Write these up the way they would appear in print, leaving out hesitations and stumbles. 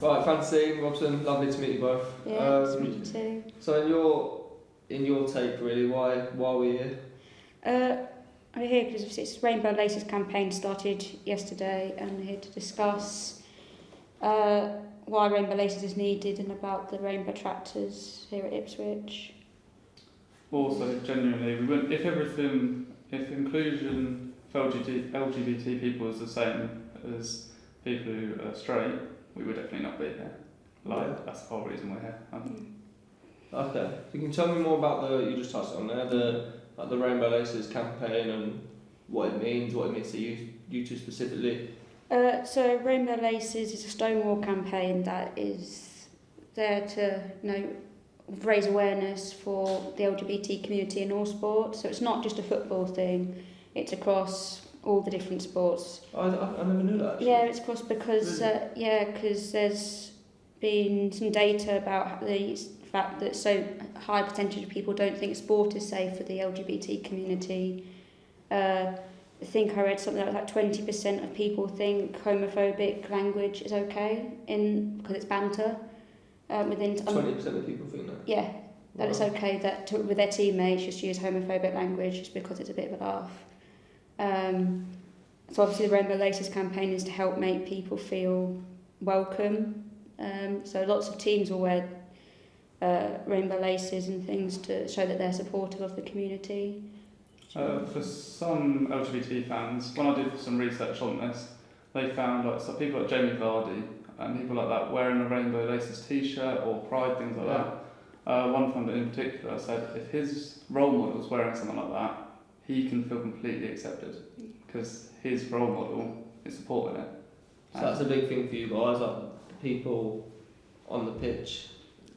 Right, Francine, Robson, lovely to meet you both. Yeah, nice to meet you too. So in your take really, why are we here? I'm here because it's Rainbow Laces campaign started yesterday, and we're here to discuss why Rainbow Laces is needed and about the rainbow tractors here at Ipswich. Also, genuinely, if inclusion for LGBT people is the same as people who are straight, we would definitely not be here. That's the whole reason we're here. Okay, so you can tell me more about you just touched on there, the Rainbow Laces campaign and what it means to you two specifically. So Rainbow Laces is a Stonewall campaign that is there to raise awareness for the LGBT community in all sports. So it's not just a football thing; it's across all the different sports. I never knew that. Actually. Yeah, it's across because because there's been some data about the fact that so high percentage of people don't think sport is safe for the LGBT community. I think I read something like 20% of people think homophobic language is okay because it's banter. Within 20% of people think that. Yeah, that it's okay with their teammates just use homophobic language just because it's a bit of a laugh. So obviously the Rainbow Laces campaign is to help make people feel welcome. So lots of teams will wear rainbow laces and things to show that they're supportive of the community. For some LGBT fans, when I did some research on this, they found people like Jamie Vardy and people like that wearing a Rainbow Laces t-shirt or Pride, things like that. One fan in particular said if his role model is wearing something like that, he can feel completely accepted because his role model is supporting it. So that's a big thing for you guys, like the people on the pitch.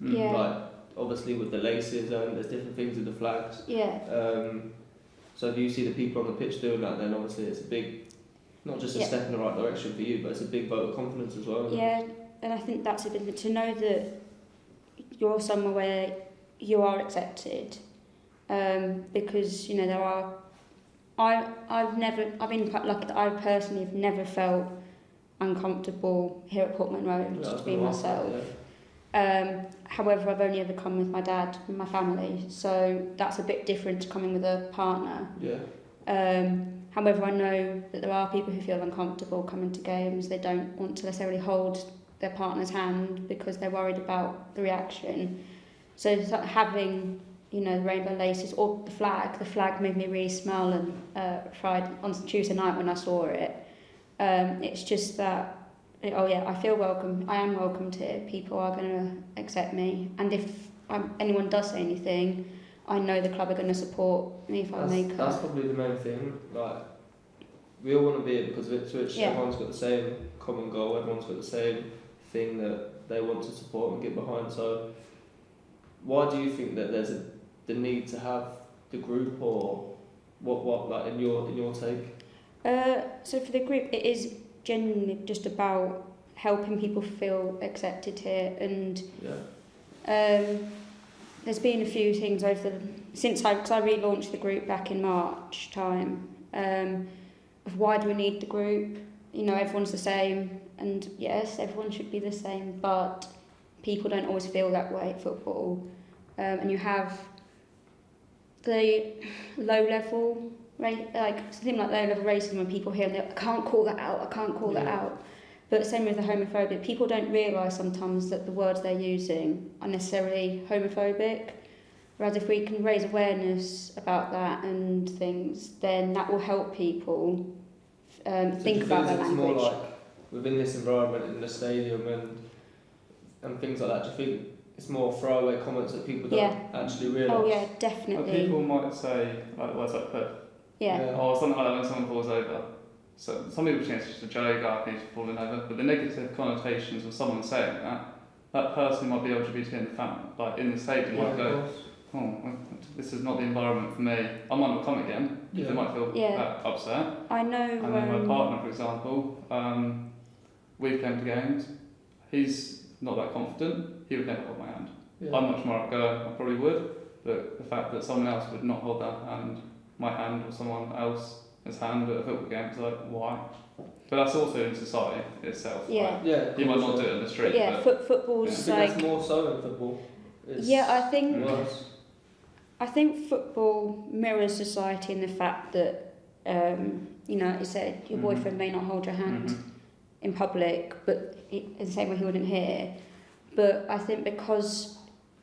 Yeah. Like obviously with the laces and there's different things with the flags. Yeah. So if you see the people on the pitch doing that, then obviously it's a big, not just a step in the right direction for you, but it's a big vote of confidence as well. Yeah, and I think that's a bit to know that you're somewhere where you are accepted, because there are. I've been quite lucky that I personally have never felt uncomfortable here at Portman Road to be myself. However, I've only ever come with my dad and my family, so that's a bit different to coming with a partner. Yeah. However, I know that there are people who feel uncomfortable coming to games. They don't want to necessarily hold their partner's hand because they're worried about the reaction. So having, the rainbow laces or the flag made me really smile and Friday on Tuesday night when I saw it. It's just that, I feel welcome. I am welcomed here. People are going to accept me. And if anyone does say anything, I know the club are going to support me if I make it. That's probably the main thing. Like, we all want to be here because of Ipswich. Yeah. Everyone's got the same common goal. Everyone's got the same thing that they want to support and get behind. So, why do you think that there's the need to have the group, or what like in your take? So for the group, it is genuinely just about helping people feel accepted here, and there's been a few things because I relaunched the group back in March time, of why do we need the group. Everyone's the same, and yes, everyone should be the same, but people don't always feel that way at football, and you have the low level something like low level racism when people hear I can't call that out. But same with the homophobia. People don't realise sometimes that the words they're using are necessarily homophobic. Whereas if we can raise awareness about that and things, then that will help people think about their language. It's more like within this environment in the stadium and things like that. Do you think it's more throwaway comments that people don't actually realise? Oh yeah, definitely. But people might say words like "put." Yeah. Or something like that when someone falls over. So some people think it's just a joke, he's falling over, but the negative connotations of someone saying that person might be LGBT in the family, in the stadium might go, this is not the environment for me. I might not come again. They might feel upset. I know. And then my partner, for example, we've came to games. He's not that confident. He would never hold my hand. Yeah. I'm much more outgoing. I probably would, but the fact that someone else would not hold that hand, my hand, or someone else's hand at a football game, it's like, why? But that's also in society itself. Yeah. Like, Yeah. you might not do it in the street. Yeah, but football's I think like... that's more so in football. It's Yeah, I think... worse. I think football mirrors society in the fact that, you know, like you said, your boyfriend may not hold your hand in public, but in the same way he wouldn't here. But I think because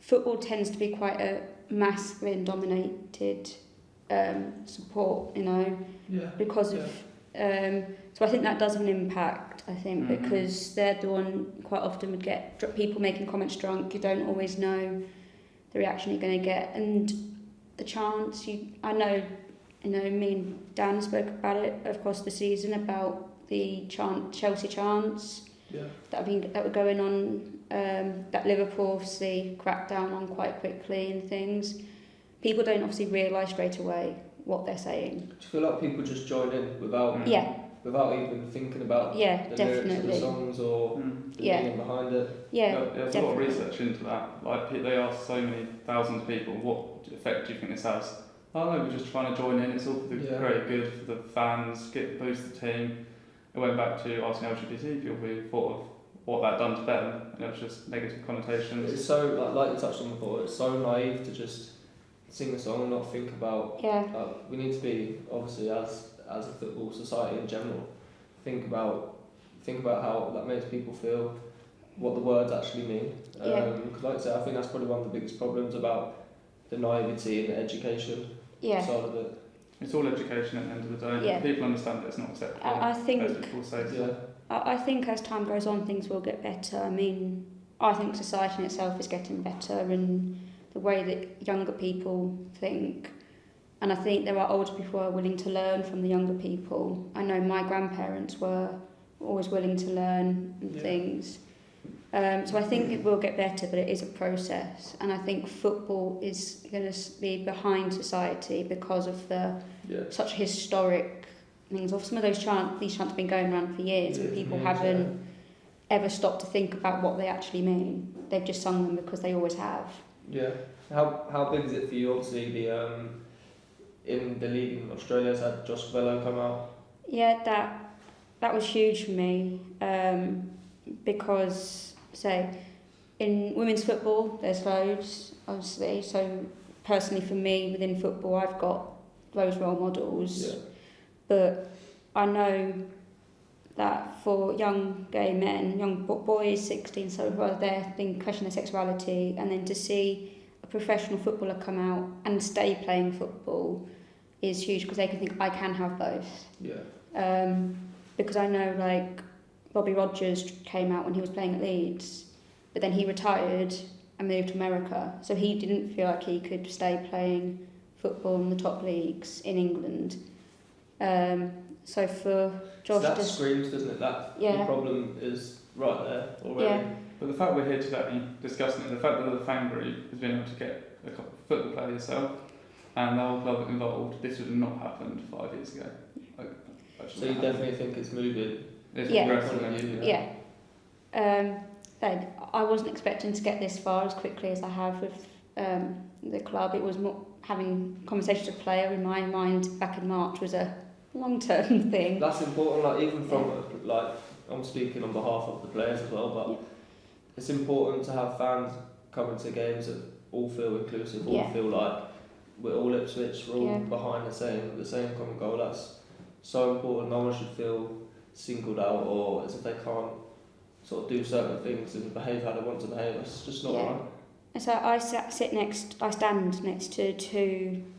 football tends to be quite a masculine-dominated sport, you know, because of... so I think that does have an impact, I think, because they're the one quite often would get people making comments drunk. You don't always know the reaction you're going to get, and the chance I know, you know, me and Dan spoke about it across the season about the Chelsea chants that were going on, that Liverpool obviously cracked down on quite quickly and things. People don't obviously realise straight away what they're saying. Do you feel like people just join in without even thinking about the definitely. lyrics of the songs or the meaning behind it? There's a lot of research into that. Like, they asked so many thousands of people, what effect do you think this has? Oh no, we're just trying to join in, it's all for the great good, for the fans, boost the team. It went back to asking LGBT people who thought of what that done to them, and it was just negative connotations. It's so, like you touched on before, it's so naive to just sing a song and not think about... we need to be, obviously, as a football society in general, think about how that makes people feel, what the words actually mean. Because like I say, I think that's probably one of the biggest problems about the naivety and the education side of it. It's all education at the end of the day. If people understand that it's not acceptable. I think, as people say so. I think as time goes on, things will get better. I mean, I think society in itself is getting better, and the way that younger people think. And I think there are older people who are willing to learn from the younger people. I know my grandparents were always willing to learn and things. So I think it will get better, but it is a process. And I think football is going to be behind society because of such historic things. Some of these chants have been going around for years, and people haven't ever stopped to think about what they actually mean. They've just sung them because they always have. Yeah. How big is it for you? Obviously, in the league in Australia, has had Josh Velo come out. Yeah, that was huge for me, because in women's football there's loads, obviously. So personally, for me within football, I've got those role models, but I know that for young gay men, young boys, 16, so who are there, being question their sexuality, and then to see a professional footballer come out and stay playing football is huge, because they can think, I can have both. Because I know, like, Bobby Rogers came out when he was playing at Leeds, but then he retired and moved to America, so he didn't feel like he could stay playing football in the top leagues in England. So for Josh, so that screams, doesn't it? That the problem is right there already. But the fact we're here today discussing it, the fact that the fan group has been able to get a couple of football players yourself and the whole club involved, this would have not happened 5 years ago. So you definitely think it's moving? Like, I wasn't expecting to get this far as quickly as I have with the club. It was more having conversations with a player in my mind back in March was a long-term thing. That's important, like, even from like, I'm speaking on behalf of the players as well, but it's important to have fans coming to games that all feel inclusive, all feel like we're all Ipswich, we're all behind the same common goal. That's so important. No one should feel singled out or as if they can't sort of do certain things and behave how they want to behave. It's just not right. And so I stand next to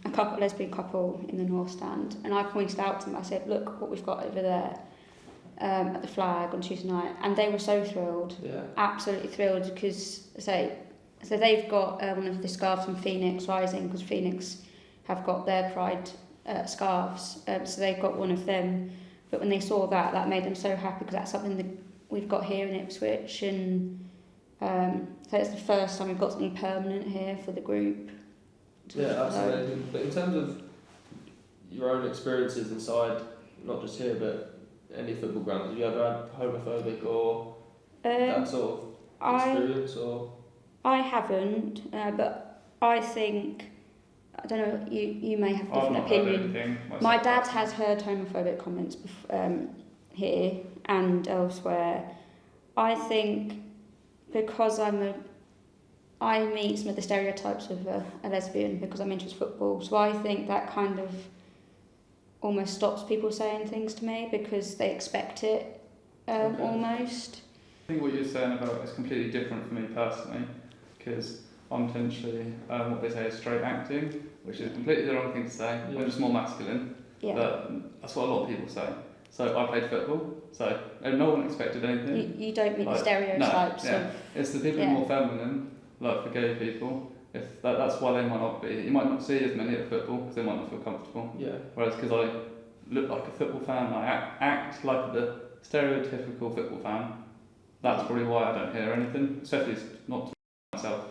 a lesbian couple in the North Stand, and I pointed out to them, I said, look what we've got over there at the flag on Tuesday night, and they were so thrilled, absolutely thrilled, because so they've got one of the scarves from Phoenix Rising, because Phoenix have got their pride scarves, so they've got one of them, but when they saw that made them so happy, because that's something that we've got here in Ipswich, and so it's the first time we've got something permanent here for the group. Yeah, that's amazing. But in terms of your own experiences inside, not just here, but any football grounds, have you ever had homophobic or that sort of experience? I haven't, but I think, I don't know, you may have a different opinion. My dad has heard homophobic comments here and elsewhere. I think because I meet some of the stereotypes of a lesbian because I'm into football, so I think that kind of almost stops people saying things to me because they expect it almost. I think what you're saying about is completely different for me personally, because I'm potentially what they say is straight acting, which is completely the wrong thing to say. Yeah. I'm just more masculine, but that's what a lot of people say. So I played football, so no one expected anything. You don't meet the stereotypes. It's the people who are more feminine, like for gay people. If that's why they might not be. You might not see as many at football because they might not feel comfortable. Yeah. Whereas because I look like a football fan, I act like the stereotypical football fan. That's probably why I don't hear anything, especially not to myself.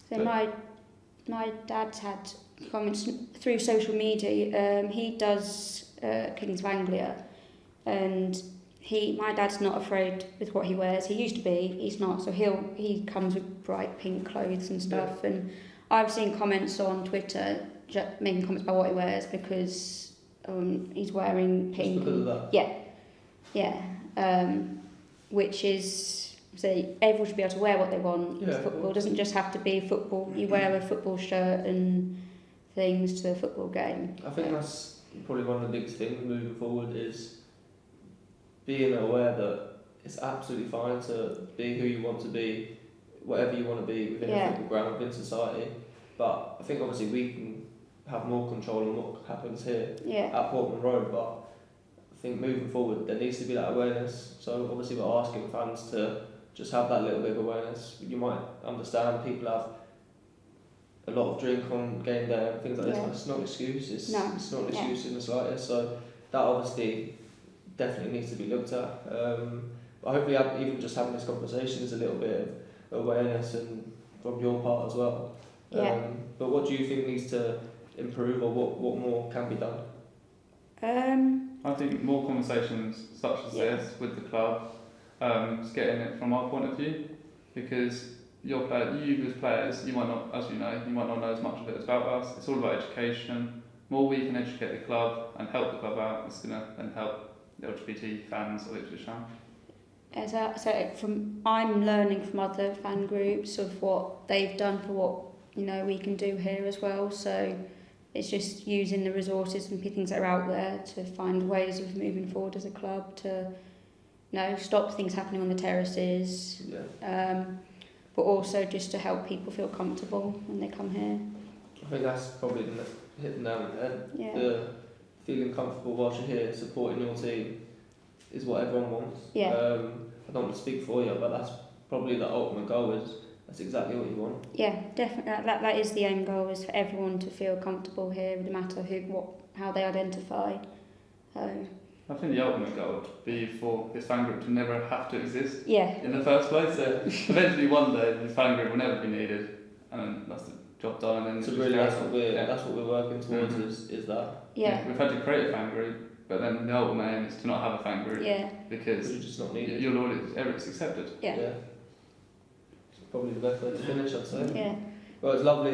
So my dad's had comments through social media. He does Kings of Anglia, and my dad's not afraid with what he wears. He used to be. He's not. So he comes with bright pink clothes and stuff. Yeah. And I've seen comments on Twitter making comments about what he wears because he's wearing pink. Just because of that. Yeah. Which is, so everyone should be able to wear what they want. Yeah, football doesn't just have to be football. You wear a football shirt and things to a football game. I think that's probably one of the biggest things moving forward is being aware that it's absolutely fine to be who you want to be, whatever you want to be within a football ground, within society. But I think obviously we can have more control on what happens here at Portman Road, but I think moving forward there needs to be that awareness. So obviously we're asking fans to just have that little bit of awareness. You might understand people have a lot of drink on game day and things like this, but it's not an excuse. It's not an excuse in the slightest. So that obviously definitely needs to be looked at. But hopefully even just having this conversation is a little bit of awareness and from your part as well. But what do you think needs to improve, or what more can be done? I think more conversations such as this with the club, just getting it from our point of view, because you as players, you might not, as you might not know as much of it about us. It's all about education. More we can educate the club and help the club out, it's going to then help the LGBT fans of Ipswich Town. So I'm learning from other fan groups of what they've done for what we can do here as well. So it's just using the resources and things that are out there to find ways of moving forward as a club to stop things happening on the terraces. But also just to help people feel comfortable when they come here. I think that's probably hit the nail on the head. The feeling comfortable whilst you're here, supporting your team, is what everyone wants. I don't want to speak for you, but that's probably the ultimate goal. That's exactly what you want. Yeah, definitely. That is the aim goal, is for everyone to feel comfortable here, no matter how they identify. I think the ultimate goal would be for this fan group to never have to exist in the first place. So eventually one day this fan group will never be needed, and that's the job done. And so really that's what we're working towards is that. We've had to create a fan group, but then the ultimate aim is to not have a fan group because you're just not needed. You'll already it's accepted. It's probably the best way to finish, I'd say. Well, it's lovely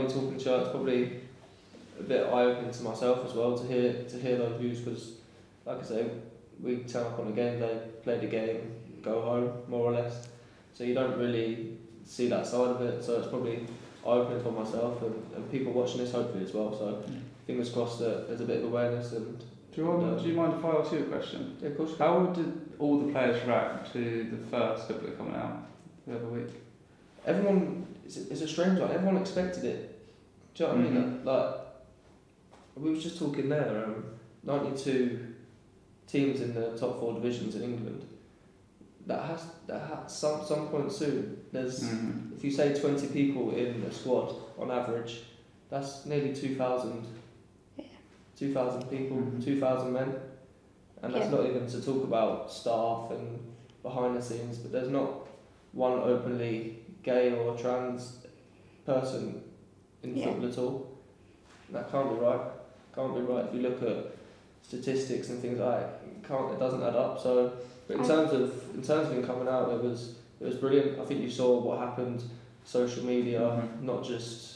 talking to you. It's probably a bit eye-opening to myself as well to hear those views, because like I say, we turn up on a game day, play the game, go home, more or less. So you don't really see that side of it. So it's probably eye-opening for myself and people watching this hopefully as well. So fingers crossed that there's a bit of awareness. And do you mind if I ask you a question? Yeah, of course. How did all the players react to the first booklet coming out the other week? Everyone, it's a strange one. Everyone expected it. Do you know what I mean? Like, we were just talking there. 92 teams in the top 4 divisions in England. That has some point soon. There's if you say 20 people in a squad on average, that's nearly 2,000. 2,000 people, 2,000 men, and that's not even to talk about staff and behind the scenes. But there's not one openly gay or trans person in football at all. That can't be right. Can't be right if you look at statistics and things like that. It doesn't add up. So, but in terms of him coming out, it was brilliant. I think you saw what happened. Social media, not just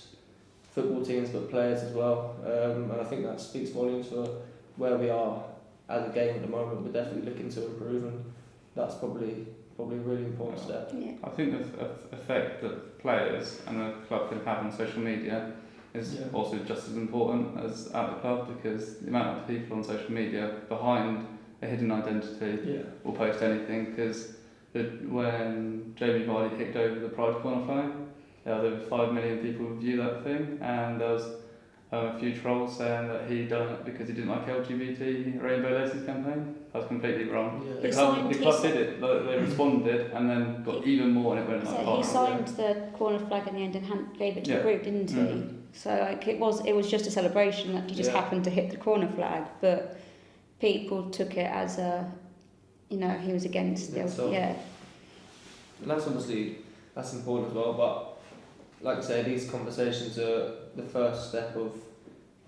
football teams but players as well. And I think that speaks volumes for where we are as a game at the moment, we're definitely looking to improve, and that's probably a really important step. Yeah. I think the effect that players and the club can have on social media is also just as important as at the club, because the amount of people on social media behind a hidden identity will post anything. Because when Jamie Vardy kicked over the Pride corner flag, there were 5 million people who view that thing, and there was a few trolls saying that he'd done it because he didn't like LGBT Rainbow Laces campaign. That's completely wrong. Yeah. The club did it, they responded and then got even more and it went like he signed the corner flag in the end and gave it to the group, didn't he? So like, it was just a celebration that he just happened to hit the corner flag, but people took it as a, he was against it. Yeah. And that's important as well, but like I say, these conversations are the first step of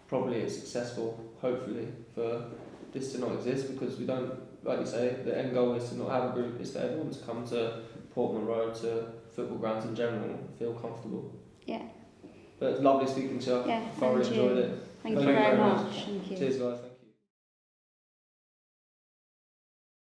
probably a successful, hopefully, for this to not exist, because we don't, like you say, the end goal is to not have a group, it's for everyone to come to Portman Road, to football grounds in general, and feel comfortable. Yeah. But it's lovely speaking to you. Yeah, Thoroughly enjoyed it. Thank you very much. Thank you. Cheers, guys.